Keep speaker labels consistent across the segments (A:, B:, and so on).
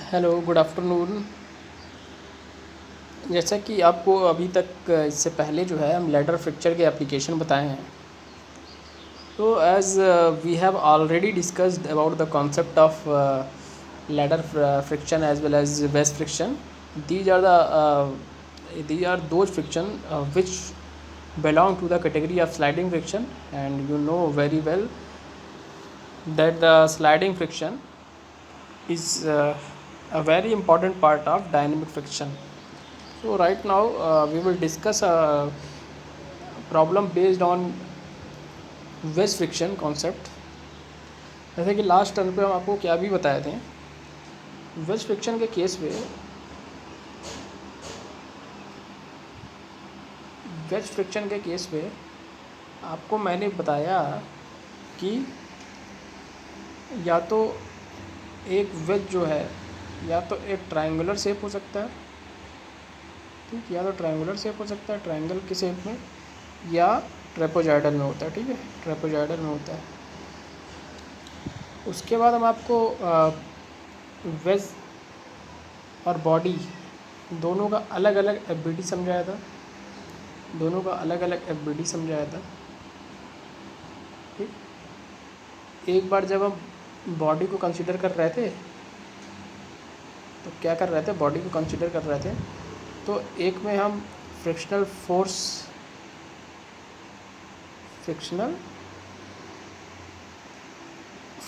A: Hello, good afternoon. जैसा कि आपको अभी तक इससे पहले जो है हम लैडर फ्रैक्चर के एप्लीकेशन बताए हैं। तो as we have already discussed about the concept of ladder friction as well as wedge friction. these are the these are those friction which belong to the category of sliding friction, and you know very well that the sliding friction is a very important part of dynamic friction. So right now we will discuss a problem based on wedge friction concept. जैसे कि last turn पे हम आपको क्या भी बताए थे, veg friction के केस में आपको मैंने बताया कि या तो एक वेज जो है या तो एक ट्रायंगुलर शेप हो सकता है, ठीक, या तो ट्रायंगुलर शेप हो सकता है ट्रायंगल के शेप में, या ट्रेपोजॉइडल में होता है, ठीक है, ट्रेपोजॉइडल में होता है। उसके बाद हम आपको वेज और बॉडी दोनों का अलग अलग एफबीडी समझाया था, ठीक। एक बार जब हम बॉडी को कंसीडर कर रहे थे तो क्या कर रहे थे, बॉडी को कंसीडर कर रहे थे तो एक में हम फ्रिक्शनल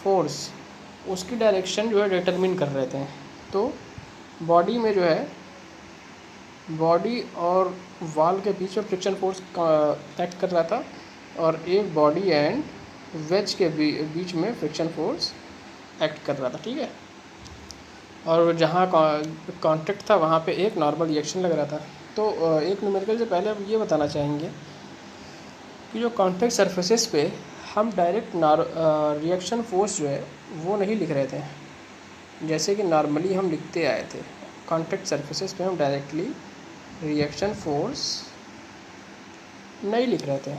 A: फोर्स उसकी डायरेक्शन जो है डिटरमिन कर रहे थे। तो बॉडी में जो है, बॉडी और वॉल के बीच में फ्रिक्शन फोर्स एक्ट कर रहा था, और एक बॉडी एंड वेज के बीच में फ्रिक्शन फोर्स एक्ट कर रहा था, ठीक है। और जहाँ कांटेक्ट था वहाँ पे एक नॉर्मल रिएक्शन लग रहा था। तो एक न्यूमेरिकल से पहले हम ये बताना चाहेंगे कि जो कांटेक्ट सरफेसेस पे हम डायरेक्ट रिएक्शन फोर्स जो है वो नहीं लिख रहे थे, जैसे कि नॉर्मली हम लिखते आए थे। कांटेक्ट सरफेसेस पे हम डायरेक्टली रिएक्शन फोर्स नहीं लिख रहे थे,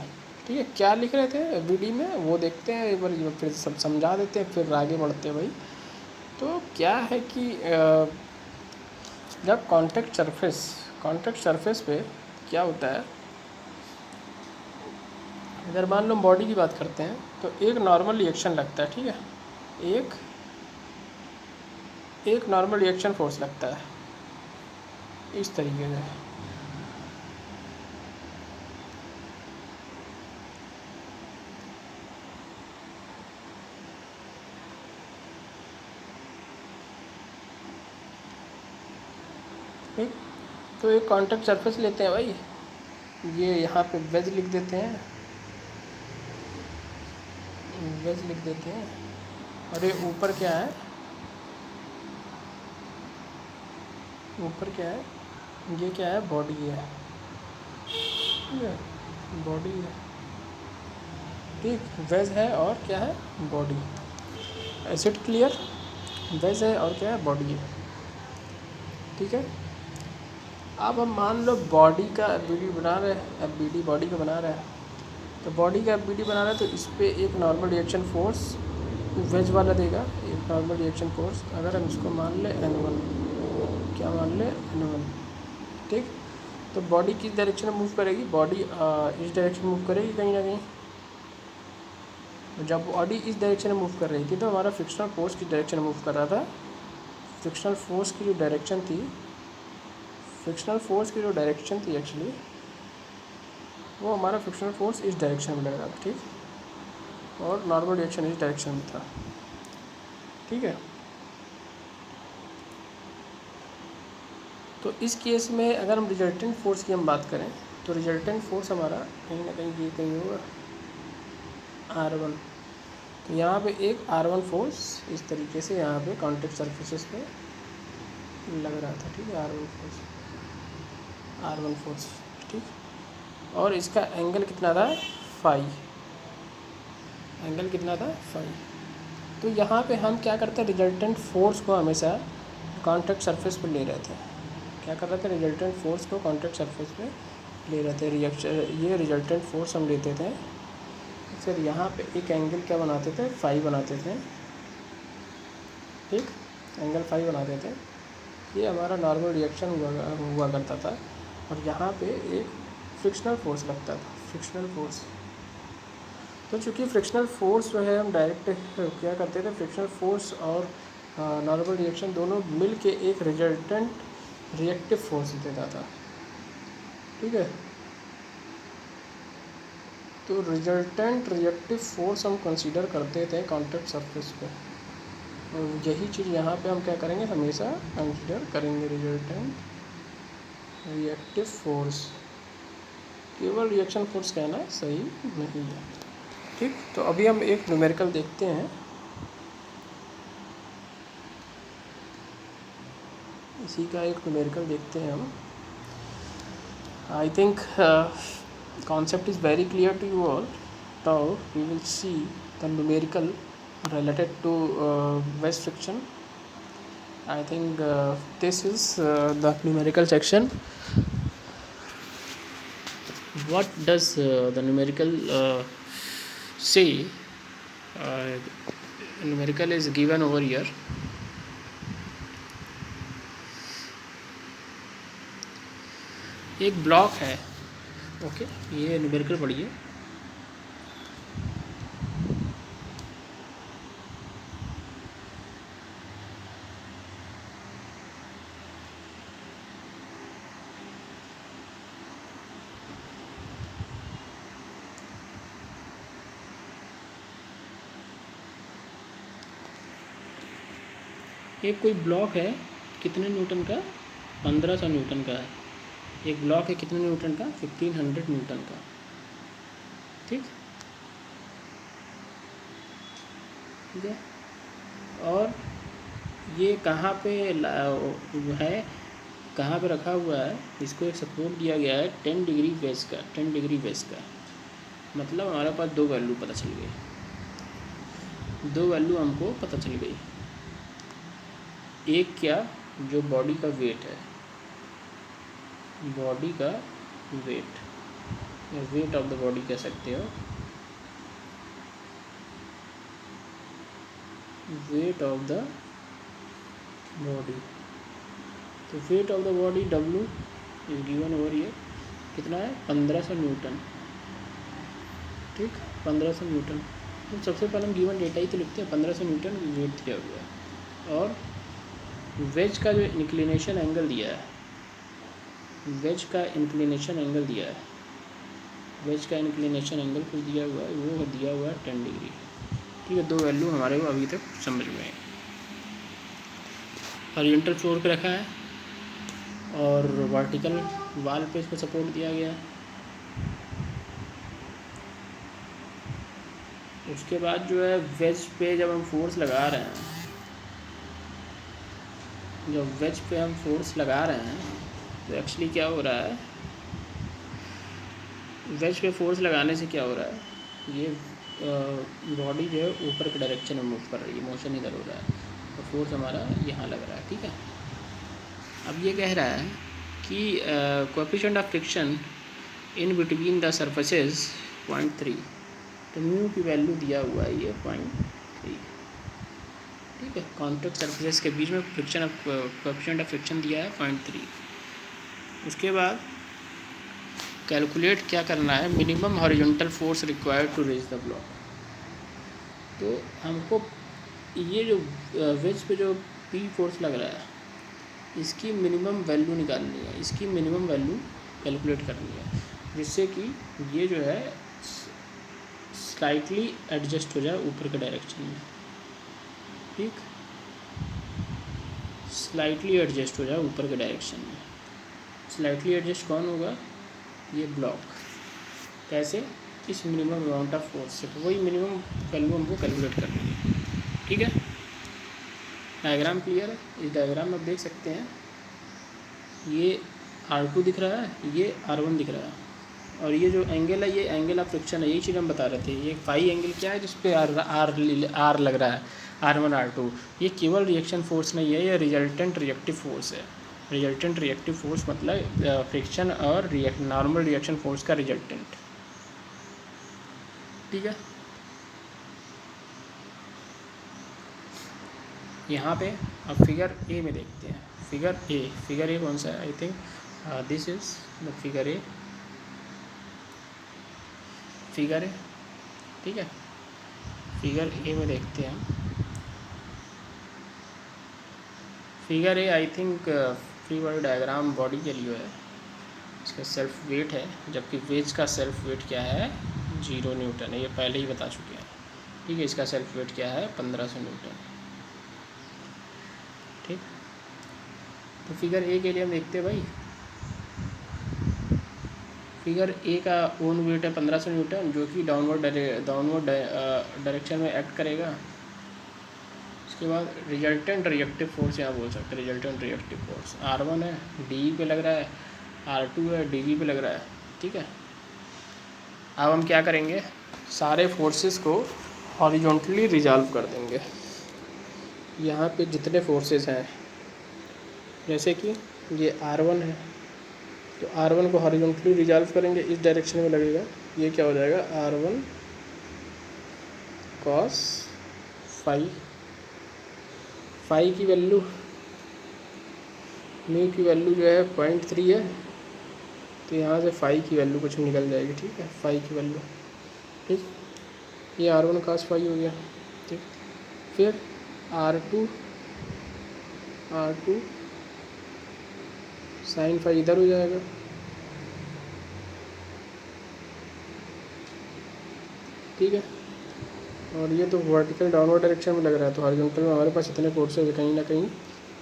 A: ठीक है। क्या लिख रहे थे वीडियो में वो देखते हैं एक बार, फिर सब समझा देते हैं, फिर आगे बढ़ते हैं भाई। तो क्या है कि जब कांटेक्ट सरफेस पे क्या होता है, अगर मान लो बॉडी की बात करते हैं तो एक नॉर्मल रिएक्शन लगता है, ठीक है, एक नॉर्मल रिएक्शन फोर्स लगता है इस तरीके से। ठीक, तो एक कांटेक्ट सरफेस लेते हैं भाई, ये यहाँ पे वेज लिख देते हैं, और ये ऊपर क्या है, ये क्या है, बॉडी है, ठीक है, बॉडी है, ठीक, वेज है और क्या है, बॉडी। एसिड क्लियर, वेज है और क्या है, बॉडी है, ठीक है। अब हम मान लो बॉडी का एफबीडी बना रहे हैं, एफबीडी बॉडी का बना रहा है, तो बॉडी का एफबीडी बना रहा है तो इस पर एक नॉर्मल रिएक्शन फोर्स वेज वाला देगा, एक नॉर्मल रिएक्शन फोर्स। अगर हम इसको मान ले N1, क्या मान ले N1, ठीक। तो बॉडी किस डायरेक्शन में मूव करेगी, बॉडी इस डायरेक्शन में मूव करेगी कहीं ना कहीं। जब बॉडी इस डायरेक्शन में मूव कर रही थी तो हमारा फ्रिक्शनल फोर्स किस डायरेक्शन में मूव कर रहा था, फ्रिक्शनल फोर्स की जो डायरेक्शन थी एक्चुअली, वो हमारा फ्रिक्शनल फोर्स इस डायरेक्शन में लग रहा था, ठीक, और नॉर्मल रिएक्शन इस डायरेक्शन में था, ठीक है। तो इस केस में अगर हम रिजल्टेंट फोर्स की हम बात करें तो रिजल्टेंट फोर्स हमारा कहीं ना कहीं ये कहीं होगा R1। तो यहाँ पे एक R1 फोर्स इस तरीके से यहाँ पे कांटेक्ट सरफेसेस पे लग रहा था, ठीक है, R1 फोर्स, ठीक। और इसका एंगल कितना था, फाई, तो यहाँ पे हम क्या करते हैं, रिजल्टेंट फोर्स को हमेशा कांटेक्ट सरफेस पे ले रहे थे। क्या कर रहे थे, रिजल्टेंट फोर्स को कांटेक्ट सरफेस पे ले रहे थे, ये रिजल्टेंट फोर्स हम लेते थे, फिर यहाँ पे एक एंगल क्या बनाते थे, फाई बनाते थे, ठीक। एंगल फाई बनाते थे, ये हमारा नॉर्मल रिएक्शन हुआ करता था, और यहाँ पे एक फ्रिक्शनल फोर्स लगता था, फ्रिक्शनल फोर्स। तो चूँकि फ्रिक्शनल फोर्स जो है हम डायरेक्ट क्या करते थे, फ्रिक्शनल फोर्स और नॉर्मल रिएक्शन दोनों मिल के एक रिजल्टेंट रिएक्टिव फोर्स देता था, ठीक है। तो रिजल्टेंट रिएक्टिव फोर्स हम कंसीडर करते थे कॉन्टैक्ट सरफेस पे, और यही चीज़ यहाँ पे हम क्या करेंगे, हमेशा कंसीडर करेंगे, रिजल्टेंट रिएक्टिव फोर्स। केवल रिएक्शन फोर्स कहना सही नहीं है, ठीक। तो अभी हम एक न्यूमेरिकल देखते हैं, इसी का एक न्यूमेरिकल देखते हैं हम। I think concept is very clear to you all. Now we will see the numerical related to wedge friction. I think this is the numerical section. What does the numerical say? Numerical is given over here. एक block है, okay, ये numerical पढ़िए। एक कोई block है, कितने Newton का, 1500 Newton का है। एक ब्लॉक है कितने न्यूटन का, 1500 न्यूटन का, ठीक है। और ये कहाँ पे है, कहाँ पे रखा हुआ है, इसको एक सपोर्ट दिया गया है 10 डिग्री वेज का, 10 डिग्री वेज का। मतलब हमारे पास दो वैल्यू पता चल गई, दो वैल्यू हमको पता चल गई। एक क्या, जो बॉडी का वेट है, बॉडी का weight, weight of the body कह सकते हो, वेट ऑफ द बॉडी। तो weight of the body W is given over ये, कितना है, 1500 न्यूटन, ठीक, 1500 न्यूटन। तो सबसे पहले हम गिवन डेटा ही तो लिखते हैं, 1500 न्यूटन वेट दिया हुआ है, और वेज का जो इंक्लिनेशन एंगल दिया है, वेज का इंक्लिनेशन एंगल दिया है, वेज का इंक्लिनेशन एंगल कुछ दिया हुआ है, वो दिया हुआ है 10 डिग्री, ठीक है। दो वैल्यू हमारे को अभी तक समझ में है। हॉरिजॉन्टल फ्लोर पे रखा है, और वर्टिकल वाल पे इसको सपोर्ट दिया गया है। उसके बाद जो है वेज पे जब हम फोर्स लगा रहे हैं, जब वेज पे हम फोर्स लगा रहे हैं, तो एक्चुअली क्या हो रहा है, वेज पे फोर्स लगाने से क्या हो रहा है, ये बॉडी जो है ऊपर के डायरेक्शन में मूव कर रही है, मोशन इधर हो रहा है, तो फोर्स हमारा यहाँ लग रहा है, ठीक है। अब ये कह रहा है कि coefficient of friction in between the surfaces 0.3, तो म्यू की वैल्यू दिया हुआ है ये 0.3, ठीक है। कॉन्टैक्ट सरफेसेस के बीच में friction of coefficient of friction दिया है 0.3। उसके बाद कैलकुलेट क्या करना है, minimum horizontal force required to raise the block. तो हमको ये जो वेज पे जो पी फोर्स लग रहा है, इसकी मिनिमम वैल्यू निकालनी है, इसकी मिनिमम वैल्यू कैलकुलेट करनी है, जिससे कि ये जो है स्लाइटली एडजस्ट हो जाए ऊपर के डायरेक्शन में, ठीक, स्लाइटली एडजस्ट हो जाए ऊपर के डायरेक्शन में। स्लाइटली एडजस्ट कौन होगा, ये ब्लॉक। कैसे, इस मिनिमम अमाउंट ऑफ फोर्स से, तो वही मिनिमम वैल्यू हमको कैलकुलेट करनी है, ठीक है। डायग्राम क्लियर है, इस डायग्राम में आप देख सकते हैं, ये R2 दिख रहा है, ये R1 दिख रहा है, और ये जो एंगल है, ये एंगल ऑफ फ्रिक्शन है, यही चीज़ हम बता रहे थे। ये फाई एंगल क्या है, जिस पे आर लग रहा है, R1 R2, ये केवल रिएक्शन फोर्स नहीं है, ये रिजल्टेंट रिएक्टिव फोर्स है। रिजल्टेंट रिएक्टिव फोर्स मतलब फ्रिक्शन और नॉर्मल रिएक्शन फोर्स का रिजल्टेंट, ठीक है। यहाँ पे अब फिगर ए में देखते हैं। फिगर ए कौन सा है? I think this is the figure A, ठीक है। फिगर ए में देखते हैं हम। Figure A I think free body diagram body के लिए है, इसका सेल्फ वेट है, जबकि वेज का सेल्फ वेट क्या है? 0 न्यूटन है, ये पहले ही बता चुके हैं, ठीक है। इसका सेल्फ वेट क्या है? 1500 न्यूटन, ठीक। तो फिगर ए के लिए हम देखते हैं भाई, फिगर ए का ओन वेट है 1500 न्यूटन, जो कि डाउनवर्ड डायरेक्शन में एक्ट करेगा। उसके बाद रिजल्टेंट रिएक्टिव फोर्स यहाँ बोल सकते हैं, रिजल्टेंट रिएक्टिव फोर्स R1 है, डी पे लग रहा है, R2 है, DV पे लग रहा है, ठीक है। अब हम क्या करेंगे, सारे फोर्सेस को हॉरिजॉन्टली रिजॉल्व कर देंगे। यहाँ पे जितने फोर्सेस हैं, जैसे कि ये R1 है, तो R1 को हॉरिजॉन्टली रिजॉल्व करेंगे, इस डायरेक्शन में लगेगा। ये क्या हो जाएगा? R1 cos फाई, फाई की वैल्यू, म्यू की वैल्यू जो है 0.3 है, तो यहाँ से फाई की वैल्यू कुछ निकल जाएगी, ठीक है। फाई की वैल्यू, ठीक। ये R1 cos फाई हो गया, ठीक। फिर R2 साइन फाई इधर हो जाएगा, ठीक है। और ये तो वर्टिकल डाउनवर्ड डायरेक्शन में लग रहा है, तो हॉरिजॉन्टल में हमारे पास इतने फोर्सेस कहीं ना कहीं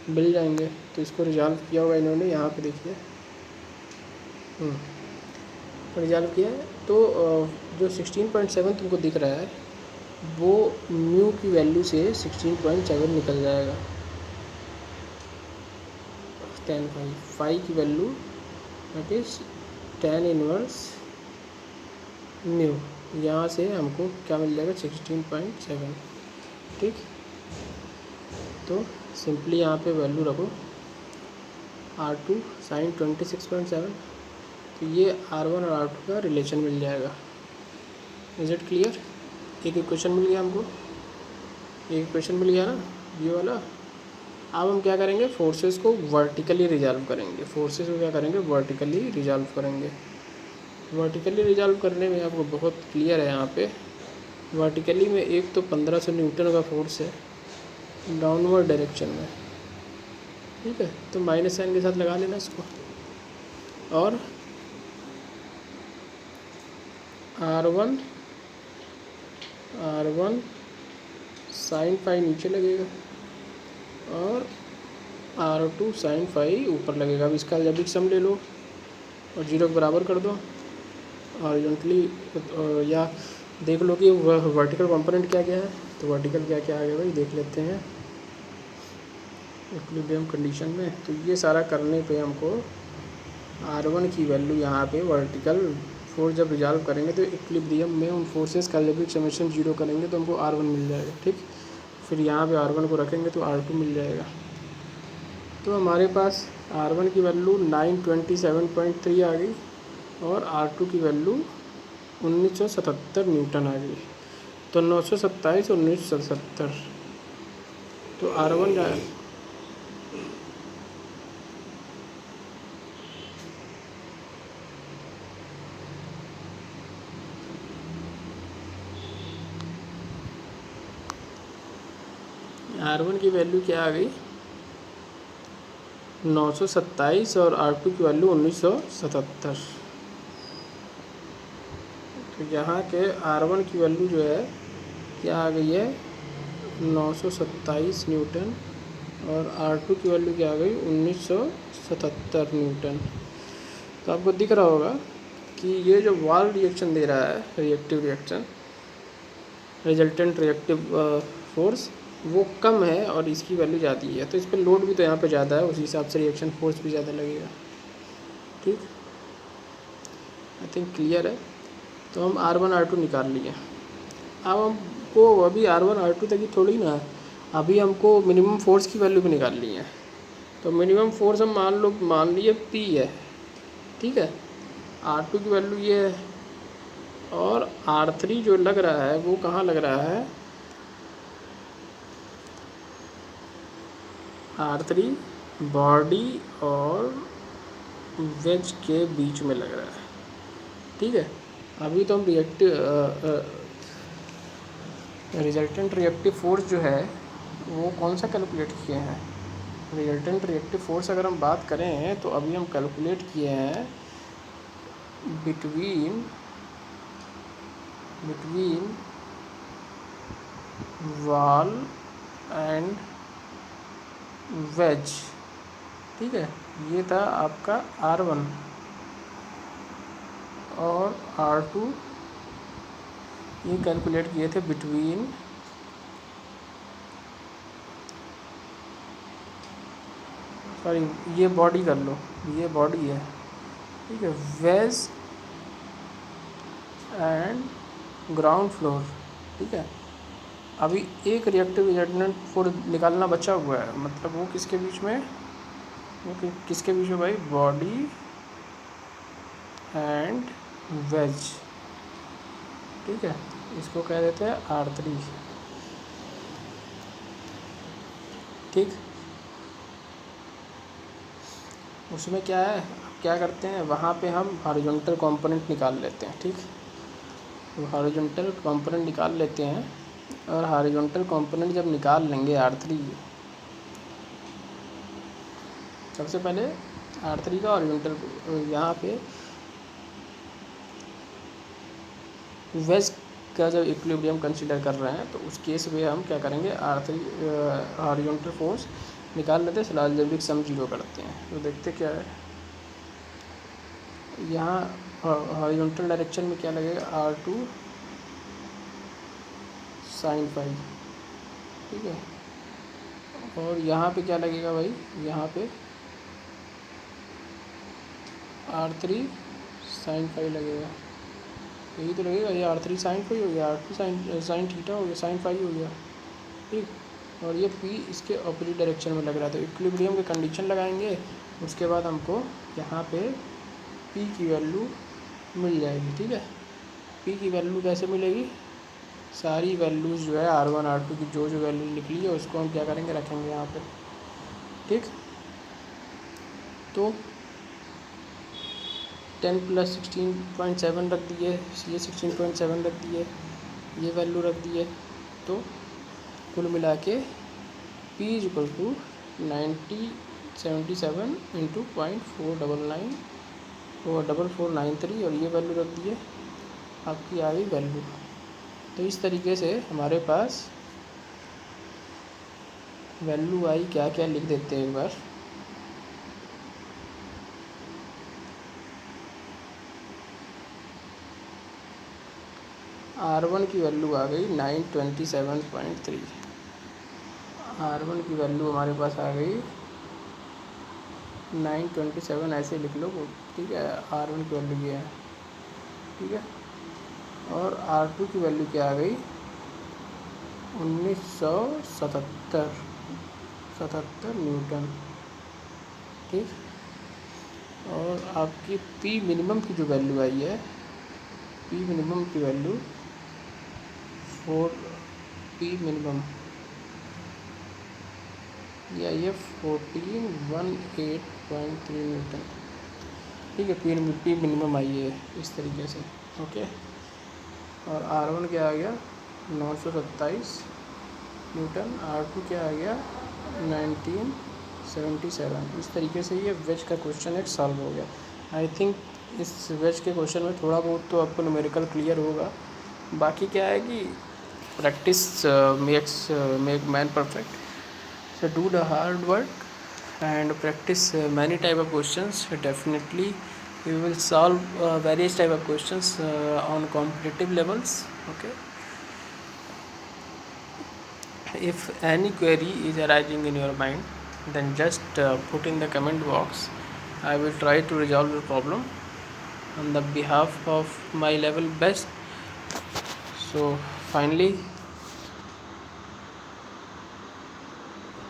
A: मिल जाएंगे। तो इसको रिजॉल्व किया होगा इन्होंने, यहाँ पे देखिए, रिजॉल्व किया है। तो जो 16.7 तुमको दिख रहा है, वो म्यू की वैल्यू से 16.7 निकल जाएगा। tan फाई की value that is tan inverse mu, यहाँ से हमको क्या मिल जाएगा? 16.7, ठीक। तो सिंपली यहाँ पे वैल्यू रखो, R2 साइन 26.7, तो ये R1 और R2 का रिलेशन मिल जाएगा। Is it clear? एक इक्वेशन मिल गया हमको, एक इक्वेशन मिल गया ना, ये वाला। अब हम क्या करेंगे, फोर्सेस को वर्टिकली रिजॉल्व करेंगे। फोर्सेस को क्या करेंगे? वर्टिकली रिजॉल्व करेंगे। वर्टिकली रिजॉल्व करने में आपको बहुत क्लियर है यहाँ पे। वर्टिकली में एक तो 1500 न्यूटन का फोर्स है डाउनवर्ड डायरेक्शन में, ठीक है। तो माइनस साइन के साथ लगा लेना इसको, और R1 साइन फाई नीचे लगेगा, और R2 साइन फाई ऊपर लगेगा। अब इसका अलजेब्रिक सम ले लो और 0 के बराबर कर दो हॉरिजॉन्टली, या देख लो कि वर्टिकल कंपोनेंट क्या क्या है। तो वर्टिकल क्या क्या आ गया भाई, देख लेते हैं इक्विलिब्रियम कंडीशन में। तो ये सारा करने पे हमको R1 की वैल्यू यहाँ पे वर्टिकल फोर्स जब रिजॉल्व करेंगे तो इक्विलिब्रियम में उन फोर्सेस का अलजेब्रिक समेशन 0 करेंगे तो हमको R1 मिल जाएगा, ठीक। फिर यहाँ पे R1 को रखेंगे तो R2 मिल जाएगा। तो हमारे पास R1 की वैल्यू 927.3 आ गई, और R2 की वैल्यू 1977 न्यूटन आ गई। तो 927 और 1977, तो R1 R1 की वैल्यू क्या आ गई? 927, और R2 की वैल्यू 1977। तो यहाँ के R1 की वैल्यू जो है क्या आ गई है? 927 न्यूटन, और R2 की वैल्यू क्या आ गई? 1977 न्यूटन। तो आपको दिख रहा होगा कि ये जो वॉल रिएक्शन दे रहा है, reactive reaction, resultant reactive force, वो कम है और इसकी वैल्यू ज़्यादा है। तो इस पर लोड भी तो यहाँ पे ज़्यादा है, उस हिसाब से रिएक्शन फोर्स भी ज़्यादा लगेगा, ठीक। आई थिंक क्लियर है। तो हम R1 R2 निकाल लिए। अब हमको अभी R1 R2 तक ही थोड़ी ना, अभी हमको मिनिमम फोर्स की वैल्यू भी निकालनी है। तो मिनिमम फोर्स हम मान लिए P है, ठीक है। R2 की वैल्यू ये है, और R3 जो लग रहा है वो कहाँ लग रहा है? R3 बॉडी और वेज के बीच में लग रहा है, ठीक है। अभी तो हम रिजल्टेंट रिएक्टिव फोर्स जो है वो कौन सा कैलकुलेट किए हैं। रिजल्टेंट रिएक्टिव फोर्स अगर हम बात करें तो अभी हम कैलकुलेट किए हैं बिटवीन वॉल एंड वेज, ठीक है। ये था आपका R1 और R2, ये कैलकुलेट किए थे बिटवीन सॉरी ये बॉडी कर लो, ये बॉडी है, ठीक है, वेज एंड ग्राउंड फ्लोर, ठीक है। अभी एक रिएक्टिव रिजल्टेंट फोर्स निकालना बचा हुआ है, मतलब वो किसके बीच में, वो किसके बीच में भाई, बॉडी एंड वेज, ठीक है। इसको कह देते हैं R3, ठीक। उसमें क्या है, क्या करते हैं वहाँ पे हम हॉरिजॉन्टल कंपोनेंट निकाल लेते हैं, ठीक। तो हॉरिजॉन्टल कंपोनेंट निकाल लेते हैं, और हॉरिजॉन्टल कंपोनेंट जब निकाल लेंगे R3, सबसे पहले R3 का हॉरिजॉन्टल, यहाँ पे वेज का जब इक्विलिब्रियम कंसीडर कर रहे हैं तो उस केस में हम क्या करेंगे, R3 हॉरिजॉन्टल फोर्स निकाल लेते हैं, फिलहाल अलजेब्रिक सम जीरो करते हैं। तो देखते क्या है, यहाँ हॉरिजॉन्टल डायरेक्शन में क्या लगेगा, R2 sin फाई, ठीक है। और यहाँ पे क्या लगेगा भाई, यहाँ पे R3 sin फाई लगेगा, यही तो लगेगा। ये R3 sin फाई हो गया, R2 साइन थीटा हो गया, sin फाई हो गया, ठीक। और ये P इसके ऑपोजिट डायरेक्शन में लग रहा है, तो इक्विलिब्रियम की कंडीशन लगाएंगे, उसके बाद हमको यहाँ पे P की वैल्यू मिल जाएगी, ठीक है। P की वैल्यू कैसे मिलेगी, सारी वैल्यूज़ जो है R1 R2 की जो वैल्यू निकली है उसको हम क्या करेंगे, रखेंगे यहाँ पे, ठीक। तो 10 + 16.7 रख दिए, ये 16.7 रख दिए, ये वैल्यू रख दिए, तो कुल मिला के P = 9077 × 0.499 और 4493, और ये वैल्यू रख दिए, आपकी आ गई वैल्यू। तो इस तरीके से हमारे पास वैल्यू आई, क्या क्या लिख देते हैं एक बार, R1 की वैल्यू आ गई 927.3, R1 की वैल्यू हमारे पास आ गई 927, ऐसे लिख लो, ठीक है। R1 की वैल्यू ये है, ठीक है। और R2 की वैल्यू क्या आ गई, 1977 न्यूटन, ठीक। और आपकी P मिनिमम की जो वैल्यू आई है, P मिनिमम की वैल्यू 4 P मिनिमम ये आई है 1418.3 न्यूटन, ठीक है। P मिनिमम आई है इस तरीके से, ओके। और R1 क्या आ गया 927 न्यूटन, R2 क्या आ गया 1977। इस तरीके से ये वेज का क्वेश्चन एक सॉल्व हो गया। आई थिंक इस वेज के क्वेश्चन में थोड़ा बहुत तो आपको न्यूमेरिकल क्लियर होगा, बाकी क्या है कि practice make man perfect, so do the hard work and practice many type of questions. Definitely you will solve various type of questions on competitive levels, okay. If any query is arising in your mind, then just put in the comment box. I will try to resolve the problem on the behalf of my level best. So finally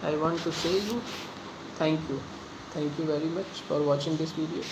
A: I want to say you thank you very much for watching this video.